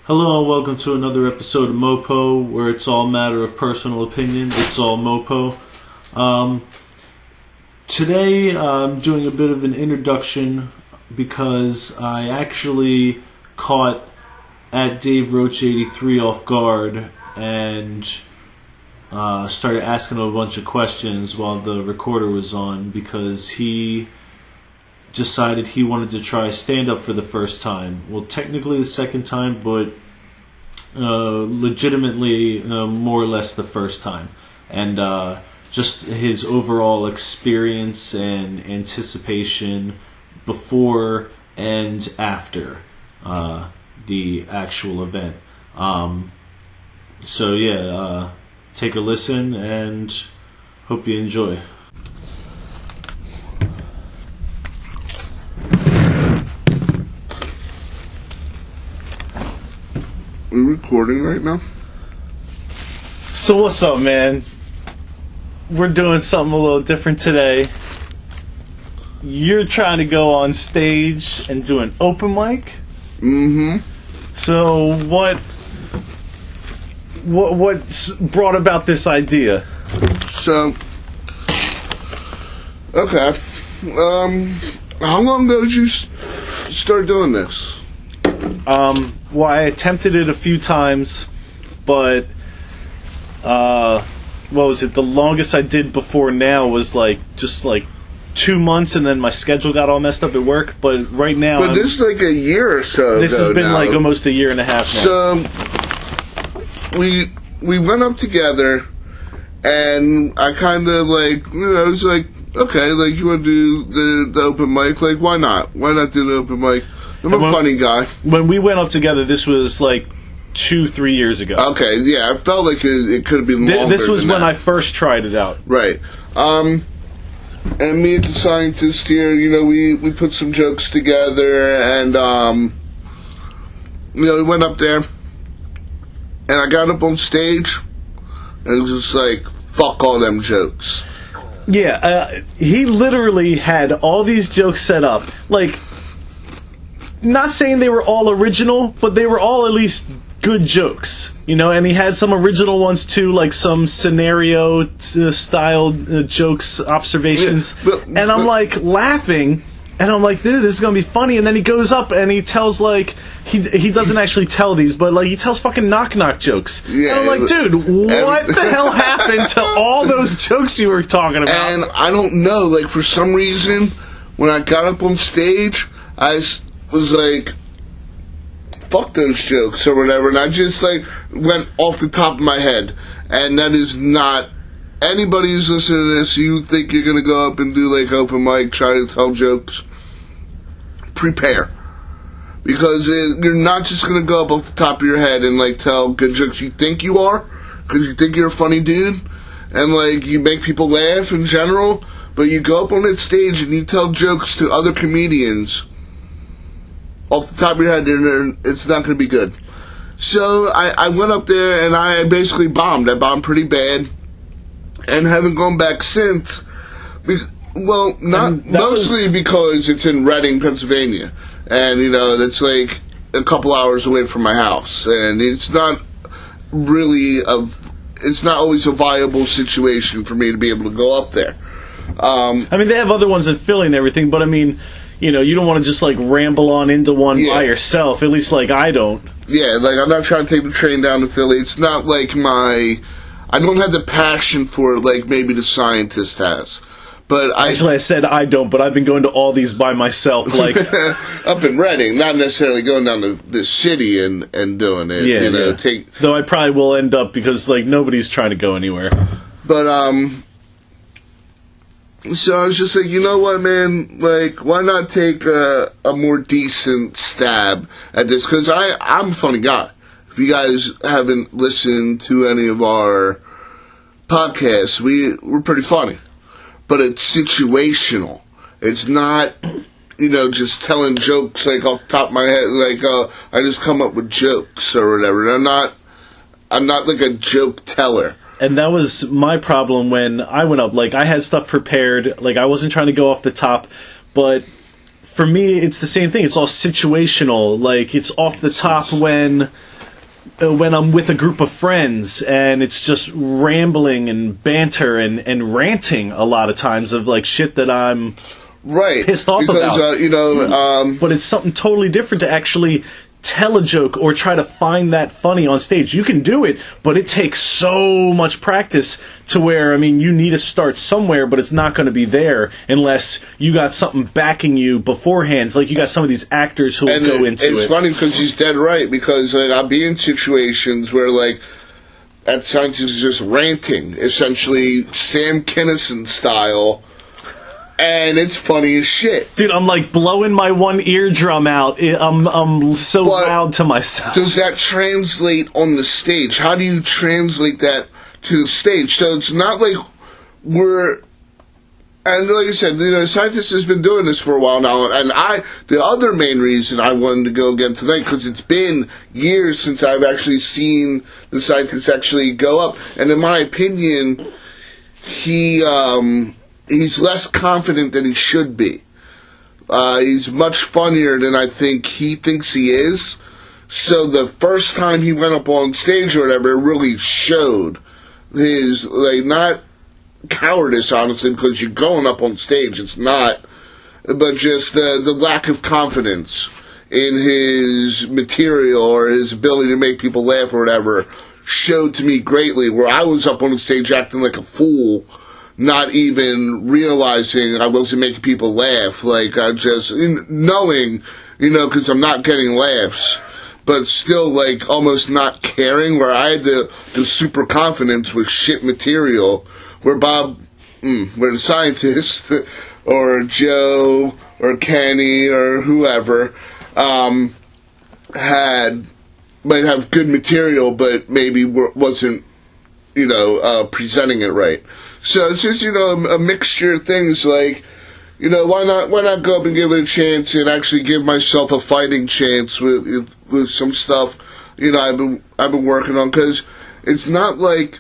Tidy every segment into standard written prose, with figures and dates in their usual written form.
Hello and welcome to another episode of MOPO, where it's all matter of personal opinion. It's all MOPO. Today I'm doing a bit of an introduction because I actually caught at Dave Roach 83 off guard and started asking him a bunch of questions while the recorder was on because he decided he wanted to try stand-up for the first time. Well, technically the second time, but legitimately more or less the first time. And just his overall experience and anticipation before and after the actual event. Take a listen and hope you enjoy. Are we recording right now? So what's up, man? We're doing something a little different today. You're trying to go on stage and do an open mic? Mm-hmm. So what brought about this idea? So, okay. How long ago did you start doing this? Well, I attempted it a few times, but what was it? The longest I did before now was just 2 months, and then my schedule got all messed up at work. But right now, But this is like a year or so. This has been now. like almost a year and a half now. So we went up together, and I kind of I was like, okay, you want to do the open mic? Why not? Why not do the open mic? I'm a funny guy. When we went up together, this was 2-3 years ago. Okay, yeah, I felt like it could have been longer. This was than when that. I first tried it out. Right. And me and the scientist here, we put some jokes together, and we went up there, and I got up on stage, and it was just like, fuck all them jokes. Yeah, he literally had all these jokes set up. Not saying they were all original, but they were all at least good jokes, and he had some original ones too, like some scenario style jokes, observations. Yeah, and I'm laughing, and I'm like, dude, this is gonna be funny. And then he goes up and he tells he doesn't actually tell these, but he tells fucking knock jokes. Yeah, and I'm like, dude, what the hell happened to all those jokes you were talking about? And I don't know, for some reason, when I got up on stage, I was like, fuck those jokes or whatever, and I just went off the top of my head. And that is not, anybody who's listening to this, you think you're gonna go up and do open mic, try to tell jokes, prepare, because you're not just gonna go up off the top of your head and tell good jokes. You think you are, because you think you're a funny dude, and you make people laugh in general, but you go up on that stage and you tell jokes to other comedians off the top of your head, it's not going to be good. So I went up there and I basically bombed. I bombed pretty bad, and haven't gone back since. Well, not mostly because it's in Reading, Pennsylvania, and that's a couple hours away from my house, and it's not really it's not always a viable situation for me to be able to go up there. They have other ones in Philly and everything, but you don't want to just ramble on into one by yourself. At least I don't. Yeah, I'm not trying to take the train down to Philly. It's not I don't have the passion for it maybe the scientist has. But I said I don't, but I've been going to all these by myself. Up in Reading, not necessarily going down to the city and doing it. Yeah. Though I probably will end up because nobody's trying to go anywhere. But so I was just like, you know what, man? Why not take a more decent stab at this? Because I'm a funny guy. If you guys haven't listened to any of our podcasts, we're pretty funny. But it's situational. It's not, just telling jokes off the top of my head. I just come up with jokes or whatever. I'm not a joke teller. And that was my problem when I went up. I had stuff prepared. I wasn't trying to go off the top. But for me, it's the same thing. It's all situational. It's off the top when when I'm with a group of friends and it's just rambling and banter and ranting a lot of times of like shit that I'm right pissed off because, about. But it's something totally different to actually tell a joke or try to find that funny on stage. You can do it, but it takes so much practice to where, I mean, you need to start somewhere, but it's not going to be there unless you got something backing you beforehand. Like you got some of these actors who will go into it. It's funny because he's dead right, because like, I'll be in situations where like at times he's just ranting, essentially Sam Kinison style. And it's funny as shit. Dude, I'm like blowing my one eardrum out. I'm so loud to myself. Does that translate on the stage? How do you translate that to the stage? So it's not like we're... And like I said, Scientist has been doing this for a while now. And the other main reason I wanted to go again tonight, because it's been years since I've actually seen the Scientist actually go up. And in my opinion, he's less confident than he should be. He's much funnier than I think he thinks he is. So the first time he went up on stage or whatever, it really showed his, like, not cowardice, honestly, because you're going up on stage. It's not. But just the lack of confidence in his material or his ability to make people laugh or whatever showed to me greatly, where I was up on the stage acting like a fool, not even realizing I wasn't making people laugh. Like, I just, knowing, because I'm not getting laughs, but still, like, almost not caring, where I had the super confidence with shit material, where where the Scientist, or Joe, or Kenny, or whoever, might have good material, but maybe wasn't, presenting it right. So it's just, a mixture of things like, why not go up and give it a chance and actually give myself a fighting chance with some stuff, I've been working on, because it's not like,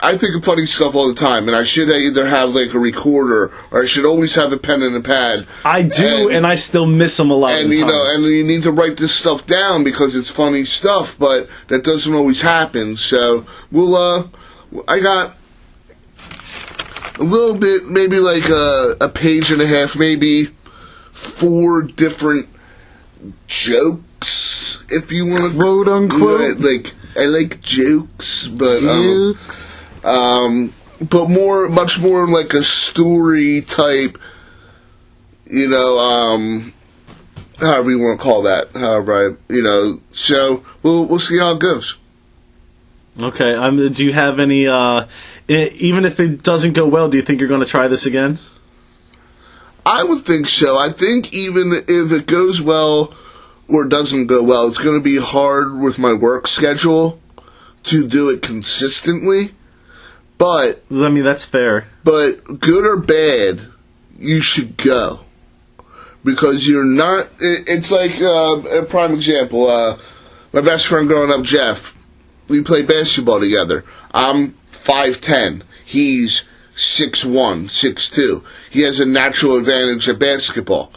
I think of funny stuff all the time, and I should either have like a recorder or I should always have a pen and a pad. I do, and I still miss them a lot of times. And you need to write this stuff down because it's funny stuff, but that doesn't always happen. So I got a little bit, maybe like a page and a half, maybe 4 different jokes, if you want to, quote unquote. I like jokes, but jokes. But much more like a story type, however you want to call that. However, so we'll see how it goes. Okay. Do you have any? Even if it doesn't go well, do you think you're going to try this again? I would think so. I think even if it goes well or doesn't go well, it's going to be hard with my work schedule to do it consistently. But I mean, that's fair. But good or bad, you should go. Because you're not... It's like a prime example. My best friend growing up, Jeff, we played basketball together. I'm 5'10". He's 6'1", 6'2". He has a natural advantage at basketball.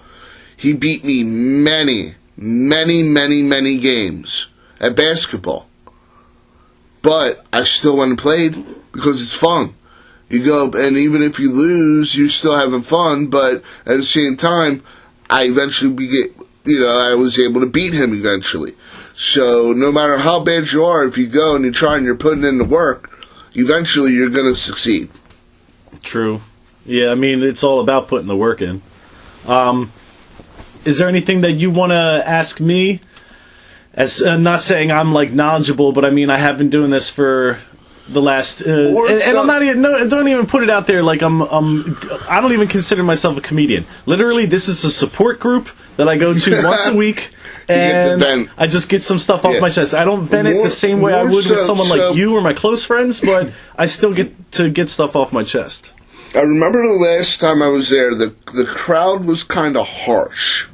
He beat me many games at basketball. But I still went and played because it's fun. You go, and even if you lose, you're still having fun, but at the same time, I eventually I was able to beat him eventually. So no matter how bad you are, if you go and you try and you're putting in the work, eventually you're going to succeed. True. Yeah, I mean, it's all about putting the work in. Is there anything that you want to ask me? As not saying I'm like knowledgeable, but I mean, I have been doing this for the last, and I'm not even. No, don't even put it out there like I don't even consider myself a comedian. Literally, this is a support group that I go to once a week, and I just get some stuff off my chest. I don't vent it the same way I would with someone like you or my close friends, but I still get to get stuff off my chest. I remember the last time I was there, the crowd was kind of harsh.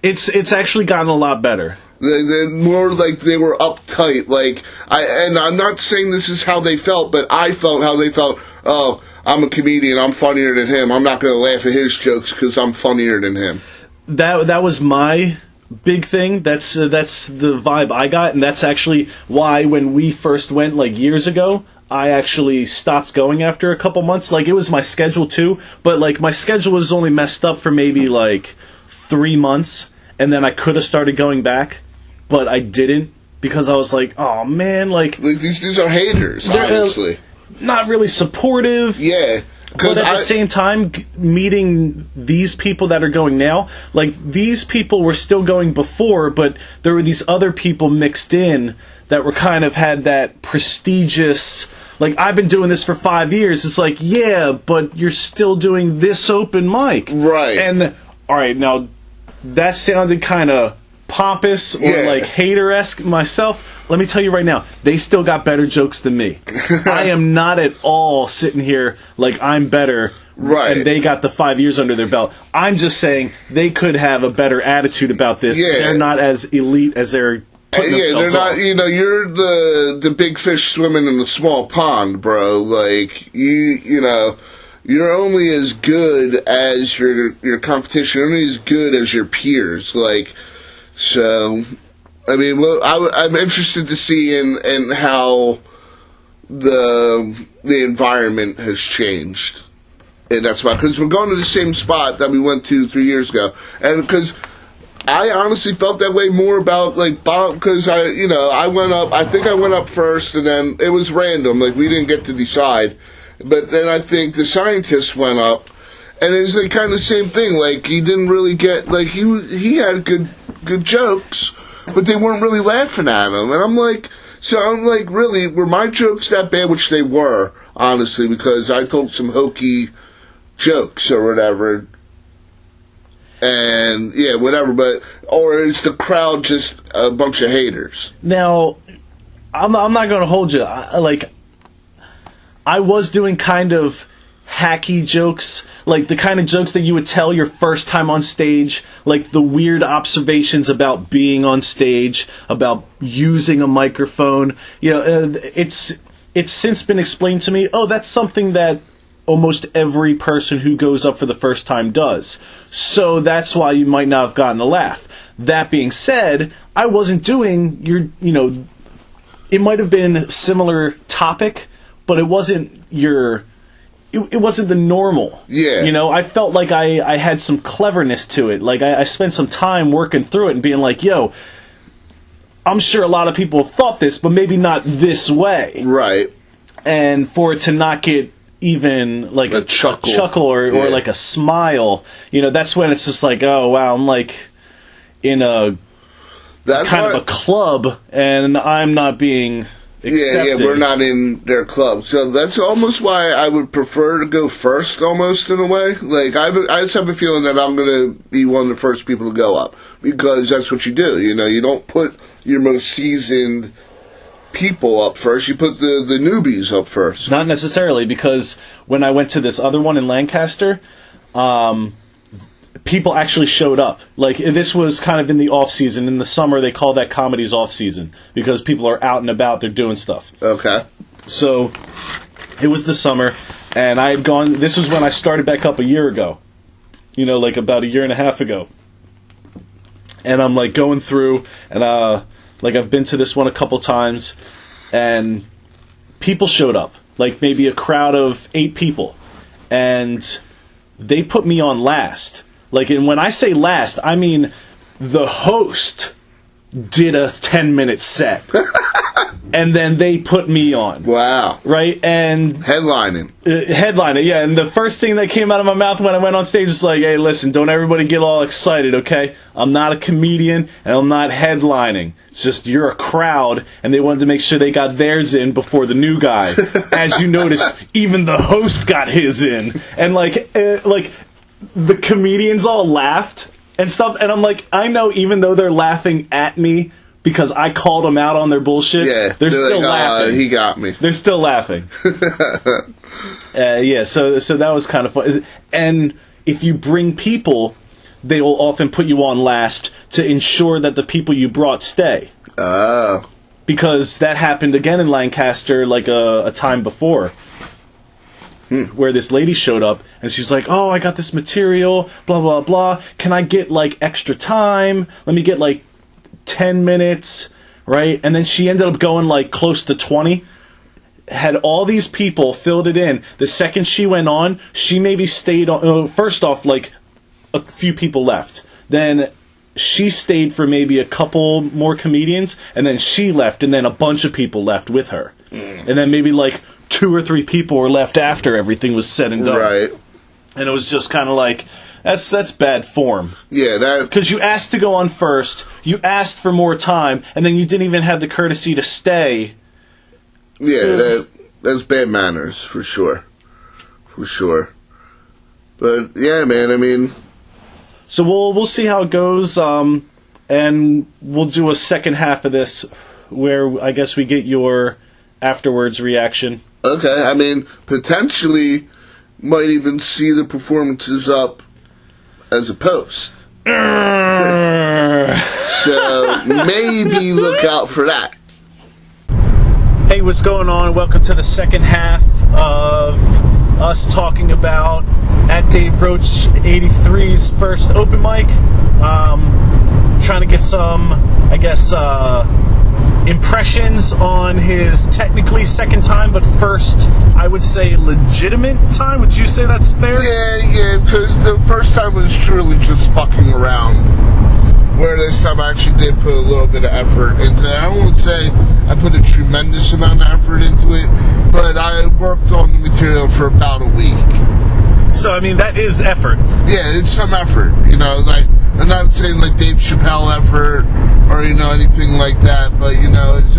It's actually gotten a lot better. They're more like they were uptight. And I'm not saying this is how they felt, but I felt how they felt. Oh, I'm a comedian. I'm funnier than him. I'm not going to laugh at his jokes because I'm funnier than him. That was my big thing. That's the vibe I got, and that's actually why when we first went like years ago, I actually stopped going after a couple months. Like, it was my schedule too, but like my schedule was only messed up for maybe like 3 months, and then I could have started going back, but I didn't because I was like, oh man, like these dudes are haters, honestly. Not really supportive. Yeah. But at the same time, meeting these people that are going now, like, these people were still going before, but there were these other people mixed in that were kind of had that prestigious, like, I've been doing this for 5 years. It's like, yeah, but you're still doing this open mic. Right. And, all right, now, that sounded kind of pompous or, like, hater-esque myself. Let me tell you right now, they still got better jokes than me. I am not at all sitting here like I'm better, right? And they got the 5 years under their belt. I'm just saying they could have a better attitude about this. Yeah. They're not as elite as they're putting themselves they're not. off. You know, you're the big fish swimming in the small pond, bro. Like, you know, you're only as good as your competition. You're only as good as your peers. Like, so. I mean, well, I'm interested to see in how the environment has changed, and that's why, because we're going to the same spot that we went to 3 years ago, and because I honestly felt that way more about like Bob, because I went up. I think I went up first, and then it was random. Like, we didn't get to decide, but then I think the scientist went up, and it was like kind of the same thing. Like, he didn't really get like he had good jokes. But they weren't really laughing at him. And I'm like, really, were my jokes that bad? Which they were, honestly, because I told some hokey jokes or whatever. And, yeah, whatever. But, or is the crowd just a bunch of haters? Now, I'm not going to hold you. I was doing kind of hacky jokes, like the kind of jokes that you would tell your first time on stage, like the weird observations about being on stage, about using a microphone. You know, it's since been explained to me, oh, that's something that almost every person who goes up for the first time does. So that's why you might not have gotten a laugh. That being said, I wasn't doing it might have been a similar topic, but it wasn't it wasn't the normal. Yeah. You know, I felt like I had some cleverness to it. Like, I spent some time working through it and being like, yo, I'm sure a lot of people have thought this, but maybe not this way. Right. And for it to not get even like a chuckle or like a smile, that's when it's just like, oh, wow, I'm like in a kind of a club, and I'm not being accepted. Yeah, we're not in their club. So that's almost why I would prefer to go first, almost, in a way. Like, I just have a feeling that I'm going to be one of the first people to go up. Because that's what you do. You don't put your most seasoned people up first. You put the newbies up first. Not necessarily, because when I went to this other one in Lancaster, people actually showed up. Like, this was kind of in the off-season. In the summer, they call that comedy's off-season, because people are out and about, they're doing stuff. Okay. So, it was the summer, and I had gone... This was when I started back up a year ago. Like about a year and a half ago. And I'm, like, going through, and, I've been to this one a couple times, and people showed up. Like, maybe a crowd of 8 people. And they put me on last. Like, and when I say last, I mean the host did a 10-minute set. And then they put me on. Wow. Right? And... Headlining. Headlining, yeah. And the first thing that came out of my mouth when I went on stage was like, hey, listen, don't everybody get all excited, okay? I'm not a comedian, and I'm not headlining. It's just you're a crowd, and they wanted to make sure they got theirs in before the new guy. As you notice, even the host got his in. And, the comedians all laughed and stuff, and I'm like, I know even though they're laughing at me because I called them out on their bullshit, they're still like, laughing. He got me. They're still laughing. So that was kind of fun. And if you bring people, they will often put you on last to ensure that the people you brought stay. Oh. Because that happened again in Lancaster like a time before. where this lady showed up, and she's like, oh, I got this material, blah, blah, blah. Can I get, like, extra time? Let me get, like, 10 minutes, right? And then she ended up going, like, close to 20. Had all these people filled it in. The second she went on, she maybe stayed on... first off, like, a few people left. Then she stayed for maybe a couple more comedians, and then she left, and then a bunch of people left with her. And then maybe, like, 2 or 3 people were left after everything was said and done. Right. And it was just kind of like, that's bad form. Yeah, that... Because you asked to go on first, you asked for more time, and then you didn't even have the courtesy to stay. Yeah, that's bad manners, for sure. For sure. But, yeah, man, I mean... So we'll see how it goes, and we'll do a second half of this where I guess we get your afterwards reaction. Okay, I mean, potentially might even see the performances up as a post. So maybe look out for that. Hey, what's going on? Welcome to the second half of us talking about at Dave Roach 83's first open mic. Trying to get some, I guess, impressions on his technically second time, but first, I would say, legitimate time. Would you say that's fair? Yeah, because the first time was truly just fucking around. Where this time I actually did put a little bit of effort into it. I won't say I put a tremendous amount of effort into it, but I worked on the material for about a week. So, I mean, that is effort. Yeah, it's some effort, you know, like, I'm not saying like Dave Chappelle effort or, you know, anything like that, but, you know, it's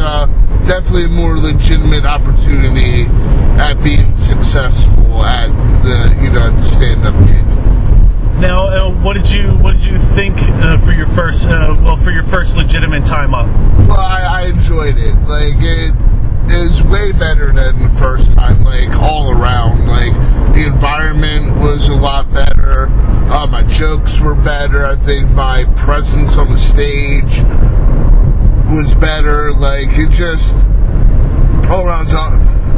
definitely a more legitimate opportunity at being successful at the, you know, at the stand-up gig. Now, what did you think for your first legitimate time up? Well, I enjoyed it. Like, it is way better than the first time. Like, all around. Like, the environment was a lot better. My jokes were better. I think my presence on the stage was better. Like, it just all around.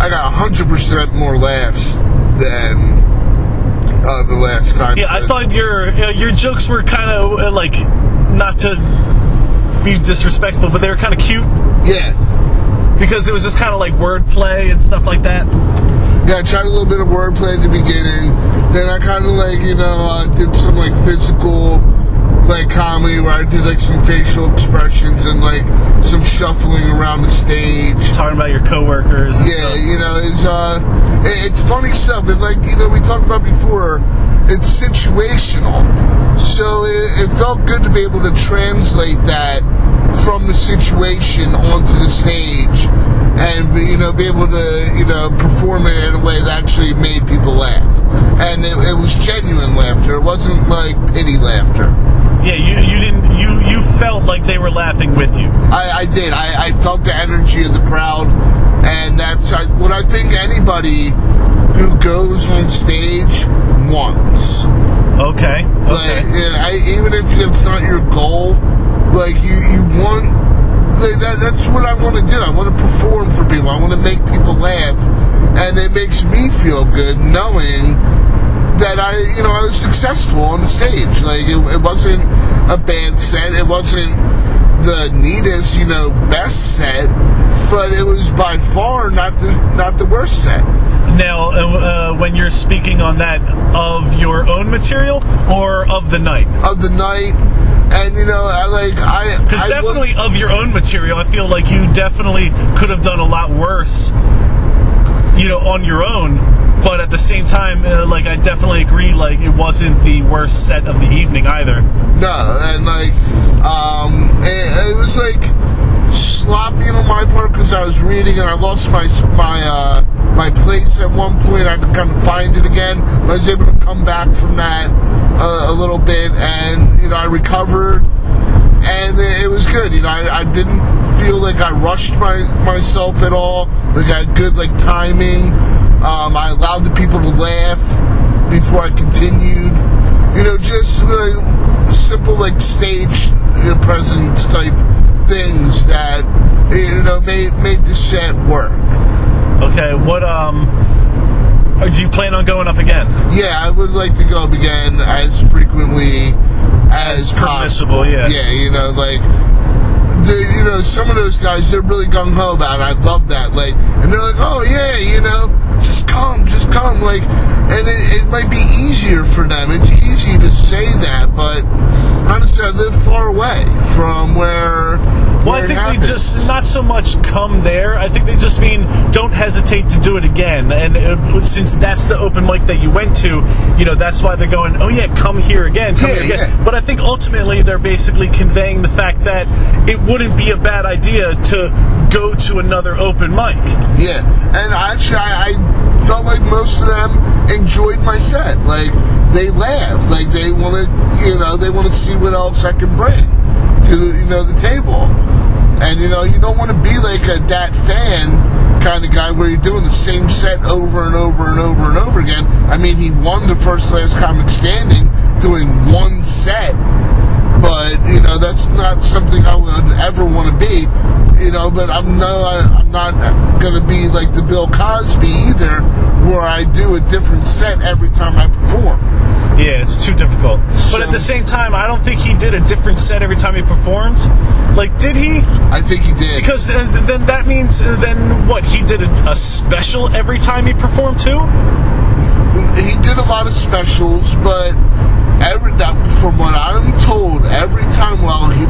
I got 100% more laughs than the last time. Yeah, I thought your jokes were kind of like, not to be disrespectful, but they were kind of cute. Yeah, because it was just kind of like wordplay and stuff like that. Yeah, I tried a little bit of wordplay at the beginning. Then I kind of like, you know, did some like physical like comedy where I did like some facial expressions and like some shuffling around the stage, talking about your coworkers. And stuff. You know, it's funny stuff. And like, you know, we talked about before, it's situational. So it felt good to be able to translate that from the situation onto the stage, and you know, be able to, you know, perform it in a way that actually made people laugh. And it was genuine laughter. It wasn't like pity laughter. Yeah, you felt like they were laughing with you. I did. I felt the energy of the crowd, and that's what I think anybody who goes on stage wants. Okay. Like, even if it's not your goal, like you want. Like, that's what I want to do. I want to perform for people. I want to make people laugh, and it makes me feel good knowing that I was successful on the stage. Like, it wasn't a bad set. It wasn't the neatest, you know, best set, but it was by far not the worst set. Now, when you're speaking on that, of your own material or of the night? Of the night, and you know, because definitely of your own material, I feel like you definitely could have done a lot worse, you know, on your own. But at the same time, like, I definitely agree, like, it wasn't the worst set of the evening either. No, and like, it was like sloppy on my part because I was reading and I lost my place at one point. I had to kind of find it again. But I was able to come back from that a little bit, and you know, I recovered, and it was good. You know, I didn't feel like I rushed myself at all. Like, I had good like timing. I allowed the people to laugh before I continued. You know, just simple like stage presence type things that, you know, made the set work. Okay, what do you plan on going up again? Yeah, I would like to go up again as frequently as permissible. possible. Yeah. Yeah, like. Some of those guys, they're really gung-ho about it. I love that. Like, and they're like, oh, yeah, just come. Like, and it might be easier for them. It's easy to say that, but honestly, I live far away from where I think happens. they just, not so much come there, I think they just mean don't hesitate to do it again. And since that's the open mic that you went to, that's why they're going, oh yeah, come here again, come here again. Yeah. But I think ultimately they're basically conveying the fact that it wouldn't be a bad idea to go to another open mic. Yeah, and actually I felt like most of them enjoyed my set. Like, they laughed. Like, they want to see what else I can bring to, the table. And, you don't want to be like a Dat Fan kind of guy where you're doing the same set over and over and over and over again. I mean, he won the first last comic standing doing one set. But, that's not something I would ever want to be. But I'm not going to be like the Bill Cosby either, where I do a different set every time I perform. Yeah, it's too difficult. But at the same time, I don't think he did a different set every time he performed. Like, did he? I think he did. Because then that means, what, he did a special every time he performed too? He did a lot of specials, but from what I'm told, every time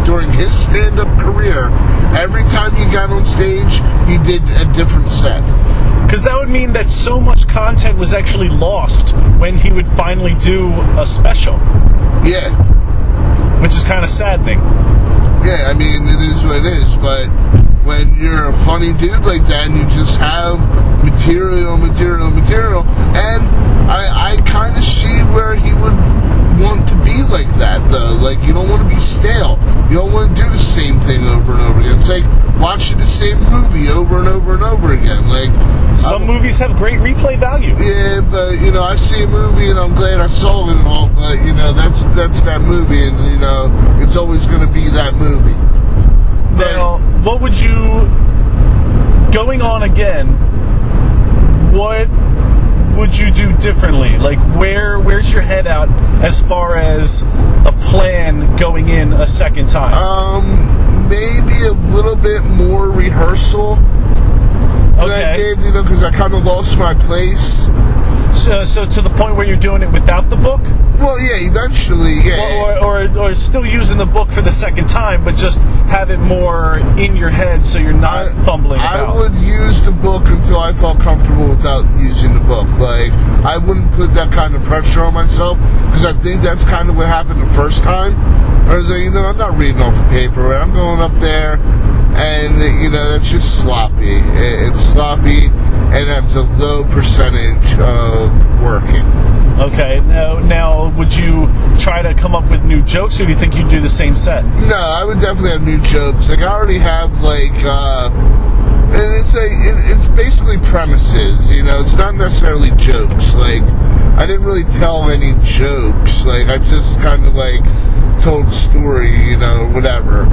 during his stand-up career, every time he got on stage, he did a different set. Because that would mean that so much content was actually lost when he would finally do a special. Yeah. Which is kind of saddening. Yeah, I mean, it is what it is, but when you're a funny dude like that and you just have material, and I kind of see where he would want to be like that, though. Like, you don't want to be stale. You don't want to do the same thing over and over again. It's like watching the same movie over and over and over again. Like, some movies have great replay value. Yeah, but, I see a movie and I'm glad I saw it and all, but, that's that movie, and, it's always going to be that movie. But, now, what would you, going on again, what would you do differently? Like, where's your head out as far as a plan going in a second time? Maybe a little bit more rehearsal than I did, because I kind of lost my place. So to the point where you're doing it without the book? Well, yeah, eventually, yeah. Or still using the book for the second time, but just have it more in your head so you're not fumbling about. I would use the book until I felt comfortable without using the book. Like, I wouldn't put that kind of pressure on myself, because I think that's kind of what happened the first time. I was like, I'm not reading off of paper. I'm going up there, and, that's just sloppy. It's sloppy, and that's a low percentage of working. Okay, now would you try to come up with new jokes, or do you think you'd do the same set? No, I would definitely have new jokes. Like, I already have, and it's basically premises, it's not necessarily jokes. Like, I didn't really tell any jokes. Like, I just kind of, told a story, whatever.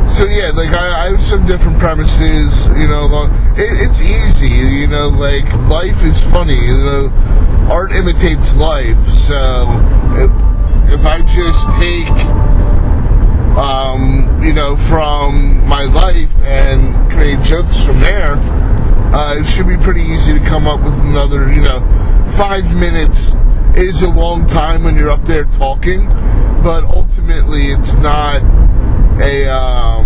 So yeah, I have some different premises, it's easy, life is funny, art imitates life, so if I just take, from my life and create jokes from there, it should be pretty easy to come up with another, 5 minutes is a long time when you're up there talking, but ultimately it's not a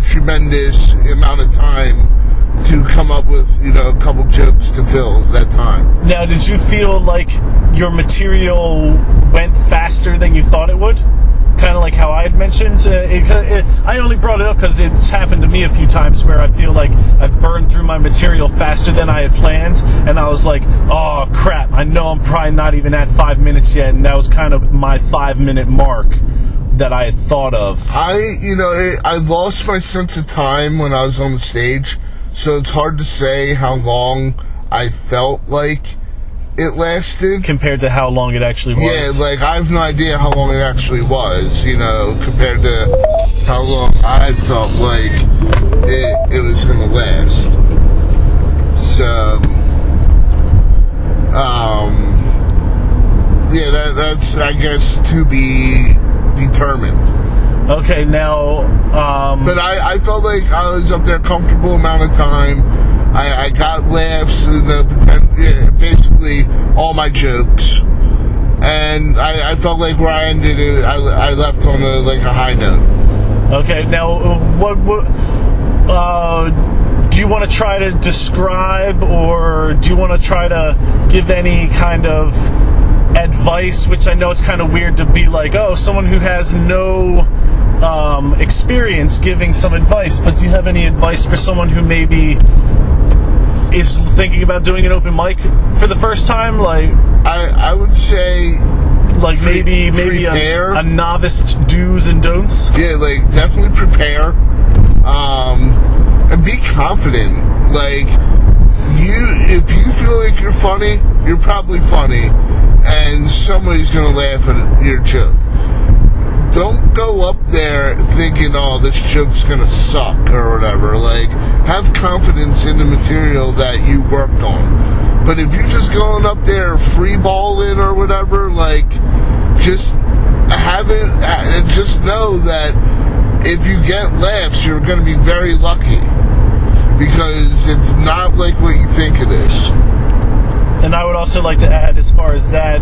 tremendous amount of time to come up with, a couple jokes to fill that time. Now, did you feel like your material went faster than you thought it would? Kind of like how I had mentioned. I only brought it up because it's happened to me a few times where I feel like I've burned through my material faster than I had planned, and I was like, oh crap, I know I'm probably not even at 5 minutes yet, and that was kind of my 5-minute mark that I had thought of. I lost my sense of time when I was on the stage, so it's hard to say how long I felt like it lasted compared to how long it actually was. Yeah, I have no idea how long it actually was, compared to how long I felt like it was going to last. So, yeah, that's, I guess, to be determined. Okay, now... But I felt like I was up there a comfortable amount of time. I got laughs, basically all my jokes. And I felt like where I ended it, I left on a high note. Okay, now, what do you want to try to describe, or do you want to try to give any kind of advice, which I know it's kind of weird to be like, oh, someone who has no experience giving some advice, but do you have any advice for someone who maybe is thinking about doing an open mic for the first time? Like, I would say, like maybe a novice do's and don'ts. Yeah, like definitely prepare, and be confident. Like if you feel like you're funny, you're probably funny, and somebody's gonna laugh at your joke. Don't go up there thinking, oh, this joke's gonna suck or whatever. Like, have confidence in the material that you worked on. But if you're just going up there free balling or whatever, like, just have it, and just know that if you get laughs, you're gonna be very lucky. Because it's not like what you think it is. And I would also like to add, as far as that,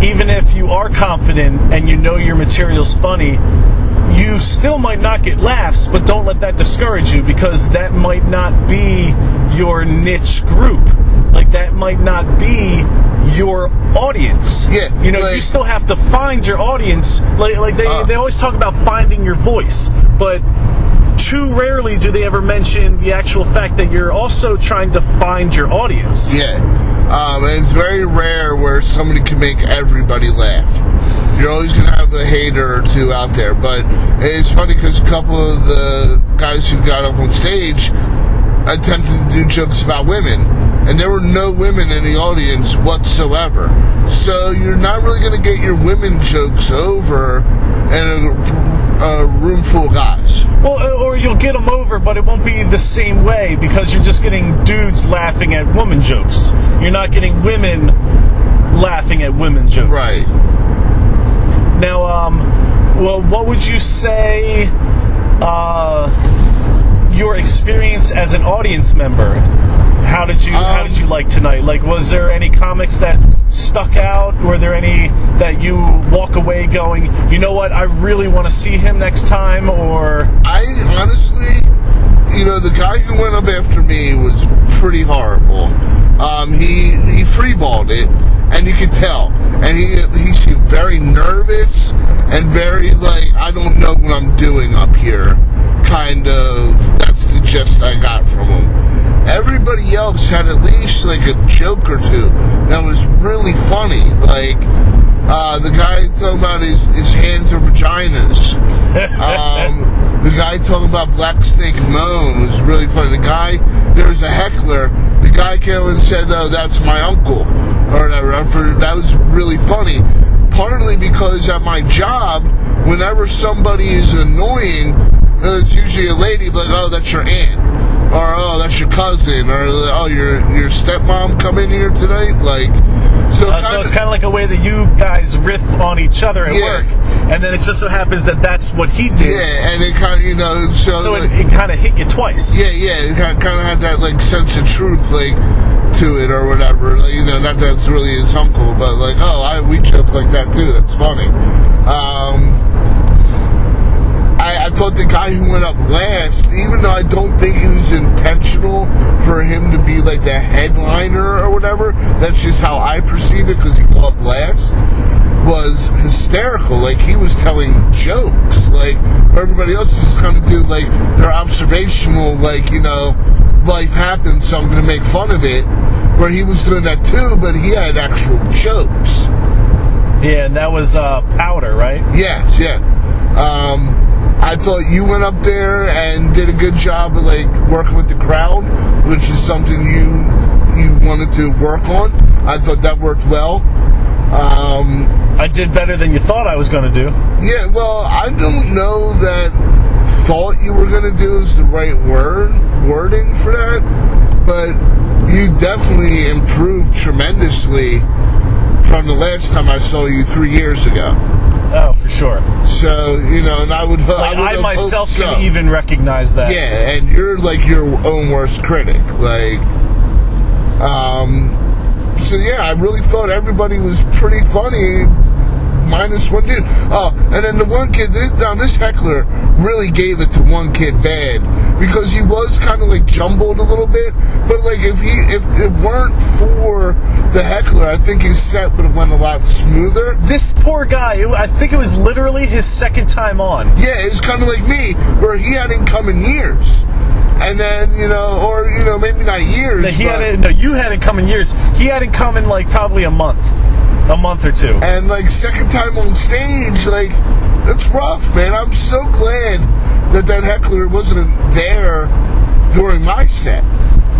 even if you are confident and you know your material's funny, you still might not get laughs, but don't let that discourage you, because that might not be your niche group. Like, that might not be your audience. Yeah. You know, you still have to find your audience. Like they always talk about finding your voice, but too rarely do they ever mention the actual fact that you're also trying to find your audience. Yeah. And it's very rare where somebody can make everybody laugh. You're always going to have a hater or two out there. But it's funny because a couple of the guys who got up on stage attempted to do jokes about women, and there were no women in the audience whatsoever. So you're not really going to get your women jokes over in a room full of guys. Well, or you'll get them over, but it won't be the same way, because you're just getting dudes laughing at woman jokes. You're not getting women laughing at women jokes. Right. Now, well, what would you say your experience as an audience member? How did you like tonight? Like, was there any comics that stuck out? Were there any that you walk away going, you know what, I really want to see him next time? Or I honestly, the guy who went up after me was pretty horrible. He freeballed it, and you could tell, and he seemed very nervous and very like, I don't know what I'm doing up here. Kind of, that's the gist I got from him. Everybody else had at least like a joke or two that was really funny. Like, the guy talking about his hands are vaginas. The guy talking about Black Snake Moan was really funny. There was a heckler. The guy came and said, oh, that's my uncle, or whatever. That was really funny. Partly because at my job, whenever somebody is annoying, it's usually a lady, like, oh, that's your aunt, or oh, that's your cousin, or oh, your stepmom come in here tonight, like. So it's kind of like a way that you guys riff on each other at work, and then it just so happens that that's what he did. Yeah, and it kind of, so like, it kind of hit you twice. Yeah, it kind of had that like sense of truth, like, to it or whatever. Like, not that it's really his uncle, but like, oh, we joke like that too. That's funny. I thought the guy who went up last, even though I don't think it was intentional for him to be like the headliner or whatever, that's just how I perceive it because he got up last, was hysterical. Like, he was telling jokes. Like, everybody else just kind of do like their observational, like, life happens, so I'm going to make fun of it. Where he was doing that too, but he had actual jokes. Yeah, and that was Powder, right? Yes, yeah. I thought you went up there and did a good job of like working with the crowd, which is something you wanted to work on. I thought that worked well. I did better than you thought I was going to do. Yeah, well, I don't know that thought you were going to do is the right wording for that, but you definitely improved tremendously from the last time I saw you 3 years ago. Oh, for sure. So, you know, and I would I myself can even recognize that. Yeah, and you're like your own worst critic. Like, so yeah, I really thought everybody was pretty funny, minus one dude. Oh, and then the one kid, this heckler really gave it to one kid bad, because he was kind of like jumbled a little bit, but like if it weren't for the heckler, I think his set would have went a lot smoother. This poor guy, I think it was literally his second time on. Yeah, it's kind of like me, where he hadn't come in years. And then, you know, or, you know, maybe not years. You hadn't come in years. He hadn't come in like probably a month or two. And like second time on stage, like, that's rough, man. I'm so glad that heckler wasn't there during my set.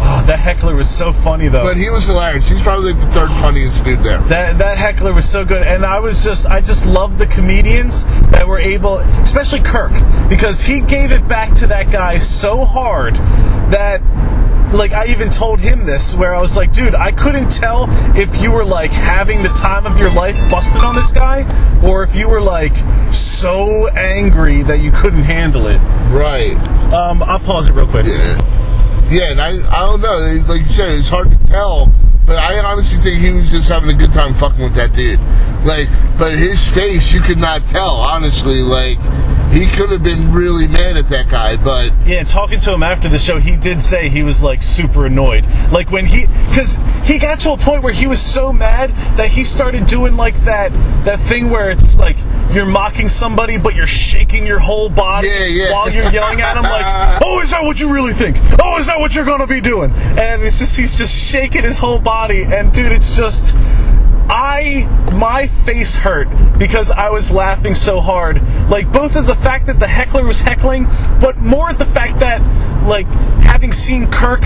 Oh, that heckler was so funny, though. But he was hilarious. He's probably like the third funniest dude there. That heckler was so good, and I just loved the comedians that were able, especially Kirk, because he gave it back to that guy so hard that, like, I even told him this, where I was like, dude, I couldn't tell if you were, like, having the time of your life busted on this guy, or if you were, like, so angry that you couldn't handle it. Right. I'll pause it real quick. Yeah, and I don't know, like you said, it's hard to tell, but I honestly think he was just having a good time fucking with that dude. Like, but his face, you could not tell, honestly, like, he could have been really mad at that guy, but... Yeah, and talking to him after the show, he did say he was, like, super annoyed. Like, because he got to a point where he was so mad that he started doing, like, that thing where it's, like, you're mocking somebody, but you're shaking your whole body while you're yelling at him, like, oh, is that what you really think? Oh, is that what you're gonna be doing? And it's just, he's just shaking his whole body, and, dude, it's just... my face hurt because I was laughing so hard. Like, both of the fact that the heckler was heckling, but more at the fact that, like, having seen Kirk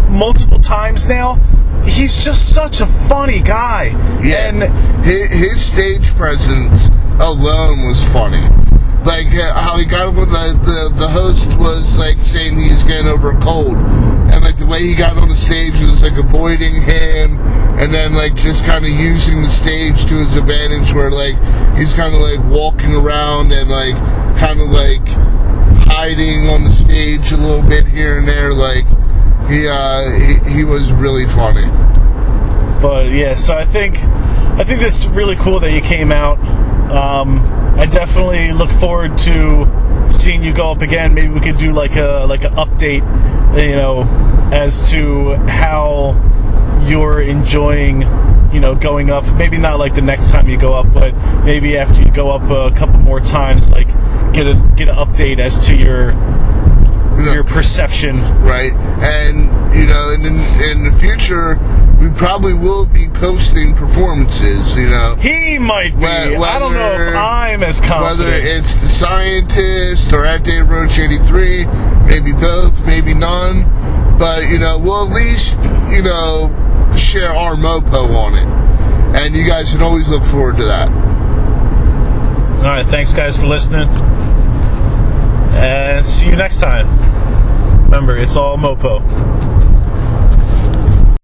multiple times now, he's just such a funny guy. Yeah, and his stage presence alone was funny. Like, how he got when the host was, like, saying he's getting over a cold. And, like, the way he got on the stage was, like, avoiding him. And then, like, just kind of using the stage to his advantage where, like, he's kind of, like, walking around and, like, kind of, like, hiding on the stage a little bit here and there. Like, he was really funny. But, yeah, so I think it's really cool that you came out. I definitely look forward to seeing you go up again. Maybe we could do like an update, you know, as to how you're enjoying, you know, going up. Maybe not like the next time you go up, but maybe after you go up a couple more times, like get an update as to your perception. Right. And, you know, in the future, we probably will be posting performances, you know. He might be. I don't know if I'm as confident. Whether it's The Scientist or at Dave Roach 83, maybe both, maybe none. But, you know, we'll at least, you know, share our MOPO on it. And you guys can always look forward to that. All right. Thanks, guys, for listening. And see you next time. Remember, it's all MOPO.